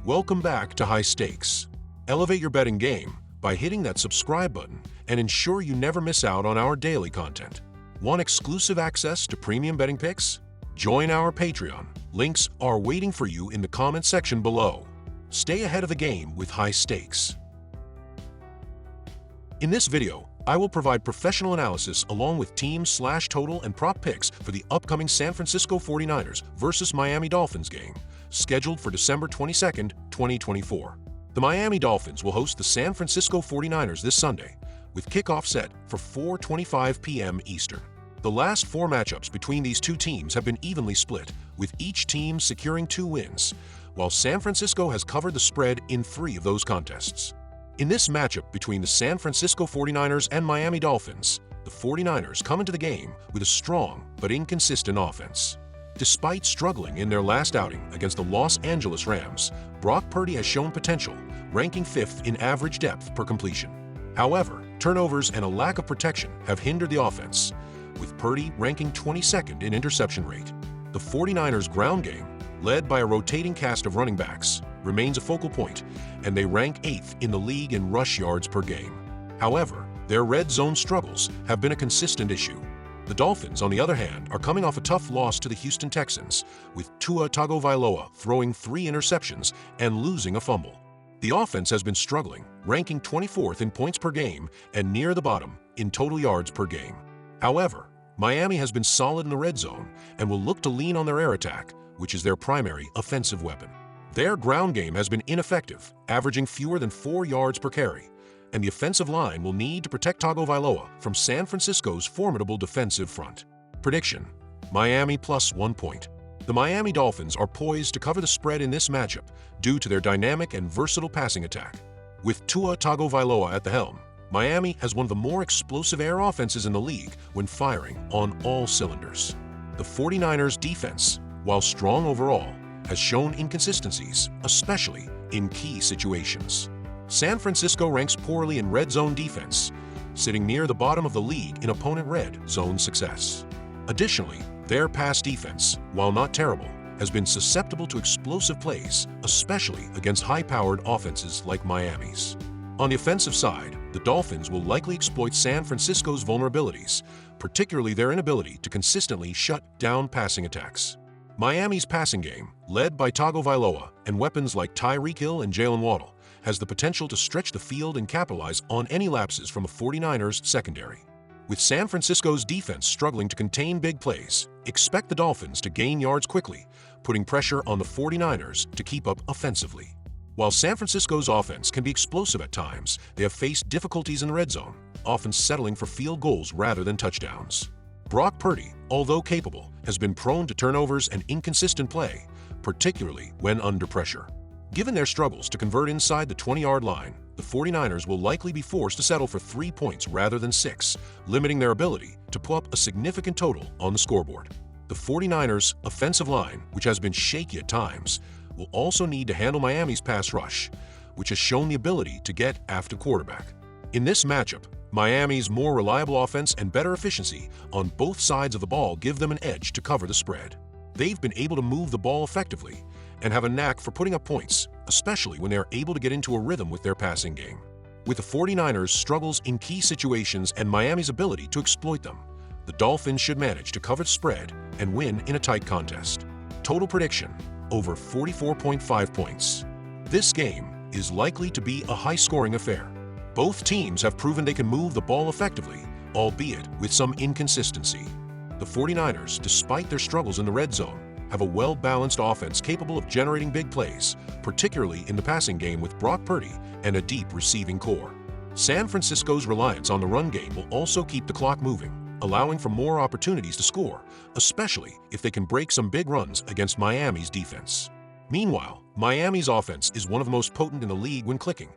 Welcome back to High Stakes. Elevate your betting game by hitting that subscribe button and ensure you never miss out on our daily content. Want exclusive access to premium betting picks? Join our Patreon. Links are waiting for you in the comment section below. Stay ahead of the game with High Stakes. In this video, I will provide professional analysis along with team/total and prop picks for the upcoming San Francisco 49ers versus Miami Dolphins game, scheduled for December 22, 2024. The Miami Dolphins will host the San Francisco 49ers this Sunday, with kickoff set for 4:25 p.m. Eastern. The last four matchups between these two teams have been evenly split, with each team securing 2 wins, while San Francisco has covered the spread in 3 of those contests. In this matchup between the San Francisco 49ers and Miami Dolphins, the 49ers come into the game with a strong but inconsistent offense. Despite struggling in their last outing against the Los Angeles Rams, Brock Purdy has shown potential, ranking 5th in average depth per completion. However, turnovers and a lack of protection have hindered the offense, with Purdy ranking 22nd in interception rate. The 49ers' ground game, led by a rotating cast of running backs, remains a focal point, and they rank 8th in the league in rush yards per game. However, their red zone struggles have been a consistent issue. The Dolphins, on the other hand, are coming off a tough loss to the Houston Texans, with Tua Tagovailoa throwing 3 interceptions and losing a fumble. The offense has been struggling, ranking 24th in points per game and near the bottom in total yards per game. However, Miami has been solid in the red zone and will look to lean on their air attack, which is their primary offensive weapon. Their ground game has been ineffective, averaging fewer than 4 yards per carry, and the offensive line will need to protect Tagovailoa from San Francisco's formidable defensive front. Prediction: Miami plus 1 point. The Miami Dolphins are poised to cover the spread in this matchup due to their dynamic and versatile passing attack. With Tua Tagovailoa at the helm, Miami has one of the more explosive air offenses in the league when firing on all cylinders. The 49ers' defense, while strong overall, has shown inconsistencies, especially in key situations. San Francisco ranks poorly in red zone defense, sitting near the bottom of the league in opponent red zone success. Additionally, their pass defense, while not terrible, has been susceptible to explosive plays, especially against high-powered offenses like Miami's. On the offensive side, the Dolphins will likely exploit San Francisco's vulnerabilities, particularly their inability to consistently shut down passing attacks. Miami's passing game, led by Tagovailoa and weapons like Tyreek Hill and Jalen Waddle, has the potential to stretch the field and capitalize on any lapses from a 49ers secondary. With San Francisco's defense struggling to contain big plays, expect the Dolphins to gain yards quickly, putting pressure on the 49ers to keep up offensively. While San Francisco's offense can be explosive at times, they have faced difficulties in the red zone, often settling for field goals rather than touchdowns. Brock Purdy, although capable, has been prone to turnovers and inconsistent play, particularly when under pressure. Given their struggles to convert inside the 20-yard line, the 49ers will likely be forced to settle for 3 points rather than 6, limiting their ability to put up a significant total on the scoreboard. The 49ers' offensive line, which has been shaky at times, will also need to handle Miami's pass rush, which has shown the ability to get after quarterback. In this matchup, Miami's more reliable offense and better efficiency on both sides of the ball give them an edge to cover the spread. They've been able to move the ball effectively and have a knack for putting up points, especially when they are able to get into a rhythm with their passing game. With the 49ers' struggles in key situations and Miami's ability to exploit them, the Dolphins should manage to cover the spread and win in a tight contest. Total prediction: over 44.5 points. This game is likely to be a high-scoring affair. Both teams have proven they can move the ball effectively, albeit with some inconsistency. The 49ers, despite their struggles in the red zone, have a well-balanced offense capable of generating big plays, particularly in the passing game with Brock Purdy and a deep receiving core. San Francisco's reliance on the run game will also keep the clock moving, allowing for more opportunities to score, especially if they can break some big runs against Miami's defense. Meanwhile, Miami's offense is one of the most potent in the league when clicking,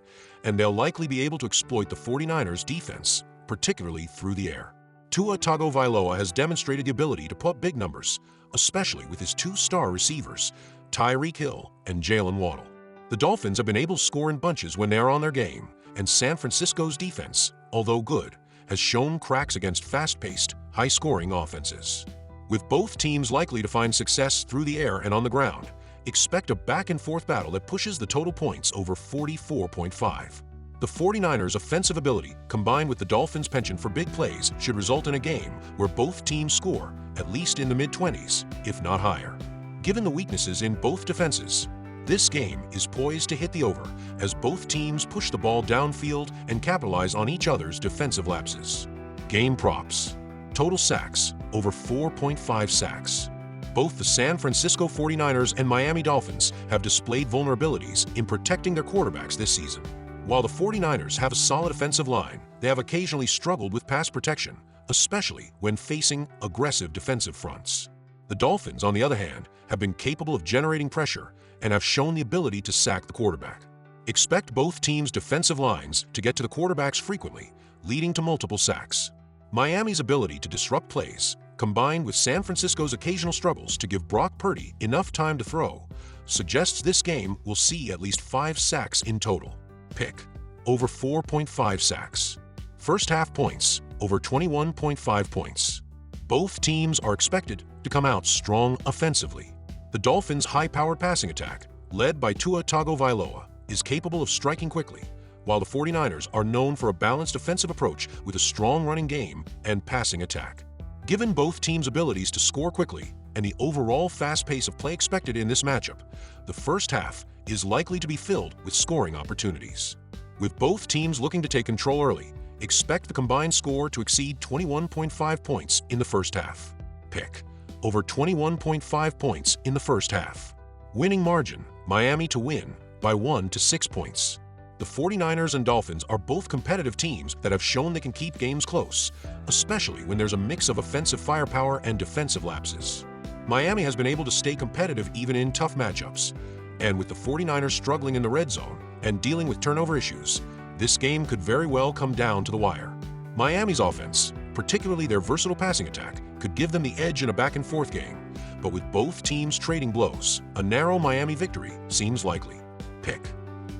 and they'll likely be able to exploit the 49ers' defense, particularly through the air. Tua Tagovailoa has demonstrated the ability to put up big numbers, especially with his 2-star receivers, Tyreek Hill and Jalen Waddle. The Dolphins have been able to score in bunches when they are on their game, and San Francisco's defense, although good, has shown cracks against fast-paced, high-scoring offenses. With both teams likely to find success through the air and on the ground, Expect a back-and-forth battle that pushes the total points over 44.5. The 49ers' offensive ability, combined with the Dolphins' penchant for big plays, should result in a game where both teams score, at least in the mid-20s, if not higher. Given the weaknesses in both defenses, this game is poised to hit the over as both teams push the ball downfield and capitalize on each other's defensive lapses. Game props. Total sacks, over 4.5 sacks. Both the San Francisco 49ers and Miami Dolphins have displayed vulnerabilities in protecting their quarterbacks this season. While the 49ers have a solid offensive line, they have occasionally struggled with pass protection, especially when facing aggressive defensive fronts. The Dolphins, on the other hand, have been capable of generating pressure and have shown the ability to sack the quarterback. Expect both teams' defensive lines to get to the quarterbacks frequently, leading to multiple sacks. Miami's ability to disrupt plays, combined with San Francisco's occasional struggles to give Brock Purdy enough time to throw, suggests this game will see at least 5 sacks in total. Pick. Over 4.5 sacks. First half points, over 21.5 points. Both teams are expected to come out strong offensively. The Dolphins' high-powered passing attack, led by Tua Tagovailoa, is capable of striking quickly, while the 49ers are known for a balanced offensive approach with a strong running game and passing attack. Given both teams' abilities to score quickly and the overall fast pace of play expected in this matchup, the first half is likely to be filled with scoring opportunities. With both teams looking to take control early, expect the combined score to exceed 21.5 points in the first half. Pick. Over 21.5 points in the first half. Winning margin, Miami to win by 1 to 6 points. The 49ers and Dolphins are both competitive teams that have shown they can keep games close, especially when there's a mix of offensive firepower and defensive lapses. Miami has been able to stay competitive even in tough matchups, and with the 49ers struggling in the red zone and dealing with turnover issues, this game could very well come down to the wire. Miami's offense, particularly their versatile passing attack, could give them the edge in a back-and-forth game, but with both teams trading blows, a narrow Miami victory seems likely. Pick.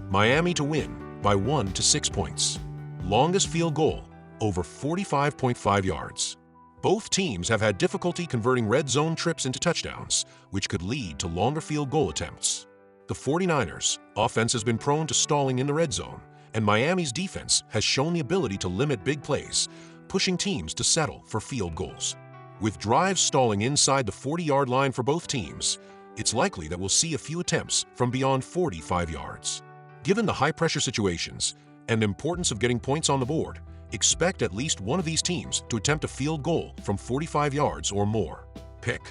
Miami to win by 1 to 6 points. Longest field goal, over 45.5 yards. Both teams have had difficulty converting red zone trips into touchdowns, which could lead to longer field goal attempts. The 49ers' offense has been prone to stalling in the red zone, and Miami's defense has shown the ability to limit big plays, pushing teams to settle for field goals. With drives stalling inside the 40-yard line for both teams, it's likely that we'll see a few attempts from beyond 45 yards. Given the high-pressure situations and the importance of getting points on the board, expect at least one of these teams to attempt a field goal from 45 yards or more. Pick.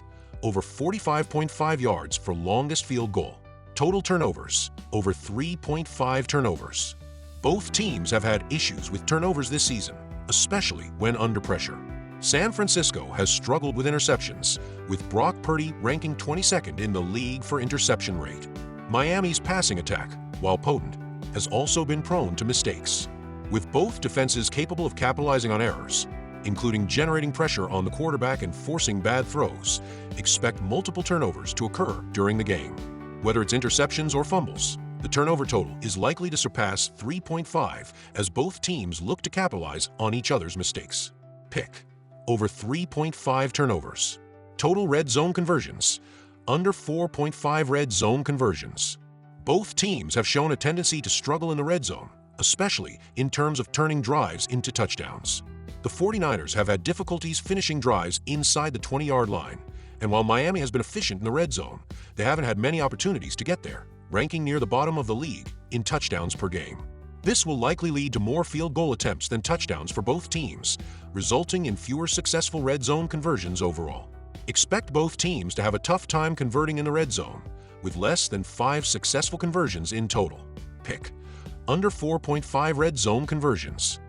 Over 45.5 yards for longest field goal. Total turnovers, over 3.5 turnovers. Both teams have had issues with turnovers this season, especially when under pressure. San Francisco has struggled with interceptions, with Brock Purdy ranking 22nd in the league for interception rate. Miami's passing attack, while potent, has also been prone to mistakes. With both defenses capable of capitalizing on errors, including generating pressure on the quarterback and forcing bad throws, expect multiple turnovers to occur during the game. Whether it's interceptions or fumbles, the turnover total is likely to surpass 3.5 as both teams look to capitalize on each other's mistakes. Pick. Over 3.5 turnovers. Total red zone conversions, under 4.5 red zone conversions. Both teams have shown a tendency to struggle in the red zone, especially in terms of turning drives into touchdowns. The 49ers have had difficulties finishing drives inside the 20-yard line, and while Miami has been efficient in the red zone, they haven't had many opportunities to get there, ranking near the bottom of the league in touchdowns per game. This will likely lead to more field goal attempts than touchdowns for both teams, resulting in fewer successful red zone conversions overall. Expect both teams to have a tough time converting in the red zone, with less than 5 successful conversions in total. Pick. Under 4.5 red zone conversions.